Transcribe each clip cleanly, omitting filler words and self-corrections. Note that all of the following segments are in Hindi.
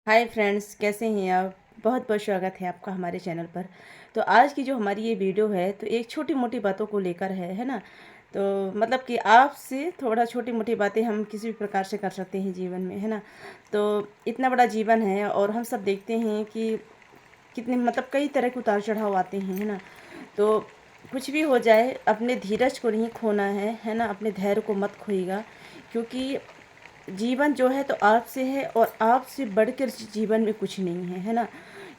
हाय फ्रेंड्स, कैसे हैं आप। बहुत बहुत स्वागत है आपका हमारे चैनल पर। तो आज की जो हमारी ये वीडियो है तो एक छोटी मोटी बातों को लेकर है ना। तो मतलब कि आपसे थोड़ा छोटी मोटी बातें हम किसी भी प्रकार से कर सकते हैं जीवन में, है ना। तो इतना बड़ा जीवन है और हम सब देखते हैं कि कितने मतलब कई तरह के उतार चढ़ाव आते हैं, है ना। तो कुछ भी हो जाए अपने धीरज को नहीं खोना है ना। अपने धैर्य को मत खोइएगा, क्योंकि जीवन जो है तो आपसे है और आपसे बढ़कर जीवन में कुछ नहीं है, है ना।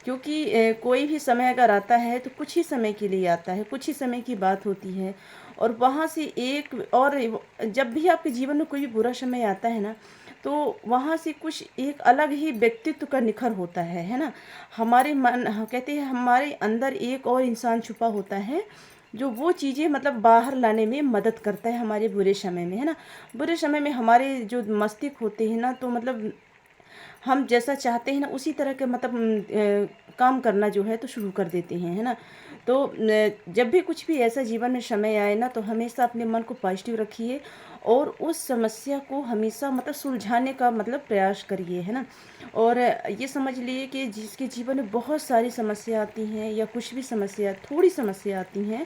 क्योंकि कोई भी समय अगर आता है तो कुछ ही समय के लिए आता है, कुछ ही समय की बात होती है। और वहाँ से एक और जब भी आपके जीवन में कोई भी बुरा समय आता है ना, तो वहाँ से कुछ एक अलग ही व्यक्तित्व का निखर होता है ना। हमारे मन कहते हैं हमारे अंदर एक और इंसान छुपा होता है, जो वो चीज़ें मतलब बाहर लाने में मदद करता है हमारे बुरे समय में, है ना। बुरे समय में हमारे जो मस्तिष्क होते हैं ना, तो मतलब हम जैसा चाहते हैं ना उसी तरह के मतलब काम करना जो है तो शुरू कर देते हैं, है ना। तो जब भी कुछ भी ऐसा जीवन में समय आए ना, तो हमेशा अपने मन को पॉजिटिव रखिए और उस समस्या को हमेशा मतलब सुलझाने का मतलब प्रयास करिए, है ना। और ये समझ लिए कि जिसके जीवन में बहुत सारी समस्या आती हैं या कुछ भी समस्या थोड़ी समस्या आती हैं,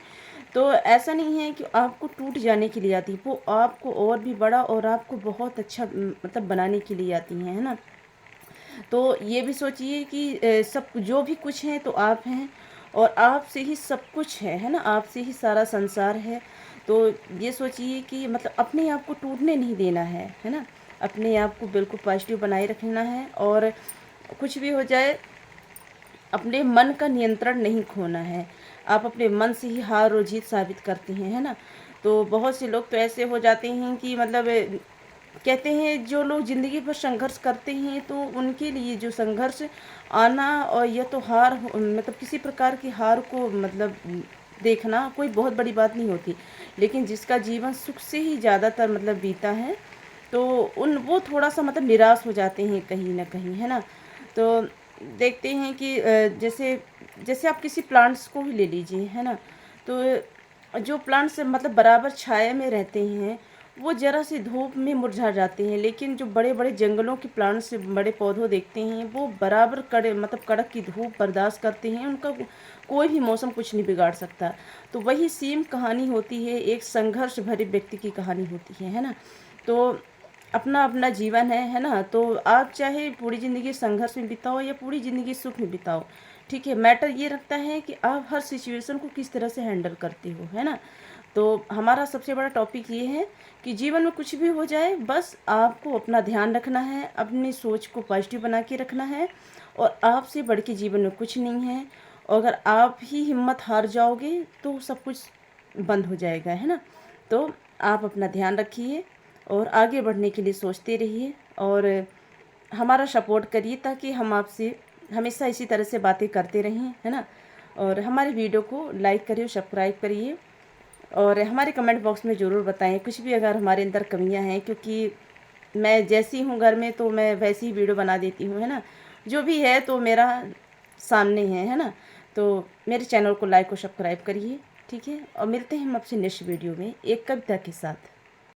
तो ऐसा नहीं है कि आपको टूट जाने के लिए आती, वो आपको और भी बड़ा और आपको बहुत अच्छा मतलब बनाने के लिए आती हैं, है ना। तो ये भी सोचिए कि सब जो भी कुछ है तो आप हैं और आपसे ही सब कुछ है ना। आपसे ही सारा संसार है। तो ये सोचिए कि मतलब अपने आप को टूटने नहीं देना है ना। अपने आप को बिल्कुल पॉजिटिव बनाए रखना है और कुछ भी हो जाए अपने मन का नियंत्रण नहीं खोना है। आप अपने मन से ही हार और जीत साबित करते हैं, है ना। तो बहुत से लोग तो ऐसे हो जाते हैं कि मतलब कहते हैं जो लोग ज़िंदगी भर संघर्ष करते हैं तो उनके लिए जो संघर्ष आना और या तो मतलब किसी प्रकार की हार को मतलब देखना कोई बहुत बड़ी बात नहीं होती। लेकिन जिसका जीवन सुख से ही ज़्यादातर मतलब बीता है, तो उन वो थोड़ा-सा मतलब निराश हो जाते हैं कहीं न कहीं, है ना। तो देखते हैं कि जैसे जैसे आप किसी प्लांट्स को ही ले लीजिए, है ना। तो जो प्लांट्स मतलब बराबर छाया में रहते हैं, वो ज़रा सी धूप में मुरझा जाते हैं। लेकिन जो बड़े-बड़े जंगलों के प्लांट्स बड़े पौधों देखते हैं, वो बराबर कड़क की धूप बर्दाश्त करते हैं। उनका कोई भी मौसम कुछ नहीं बिगाड़ सकता। तो वही सेम कहानी होती है, एक संघर्ष भरे व्यक्ति की कहानी होती है ना। तो अपना-अपना जीवन है ना? तो आप चाहे पूरी ज़िंदगी संघर्ष में बिताओ या पूरी ज़िंदगी सुख में बिताओ, ठीक है? मैटर ये रखता है कि आप हर सिचुएशन को किस तरह से हैंडल करते हो, है ना? तो हमारा सबसे बड़ा टॉपिक ये है कि जीवन में कुछ भी हो जाए, बस आपको अपना ध्यान रखना है, अपनी सोच को पॉजिटिव बना के रखना है और आपसे बढ़ के जीवन में कुछ नहीं है। और अगर आप ही हिम्मत हार जाओगे, तो सब कुछ बंद हो जाएगा, है ना? तो आप अपना ध्यान रखिए और आगे बढ़ने के लिए सोचते रहिए और हमारा सपोर्ट करिए, ताकि हम आपसे हमेशा इसी तरह से बातें करते रहें, है ना। और हमारे वीडियो को लाइक करिए, सब्सक्राइब करिए और हमारे कमेंट बॉक्स में ज़रूर बताएं कुछ भी अगर हमारे अंदर कमियां हैं, क्योंकि मैं जैसी हूँ घर में तो मैं वैसी ही वीडियो बना देती हूँ, है ना। जो भी है तो मेरा सामने है ना। तो मेरे चैनल को लाइक और सब्सक्राइब करिए, ठीक है। और मिलते हैं हम आपसे नेक्स्ट वीडियो में एक कविता के साथ।